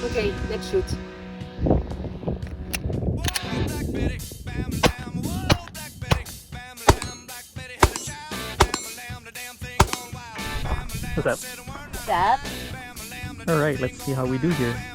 Okay, let's shoot. What's up? That? Alright, let's see how we do here.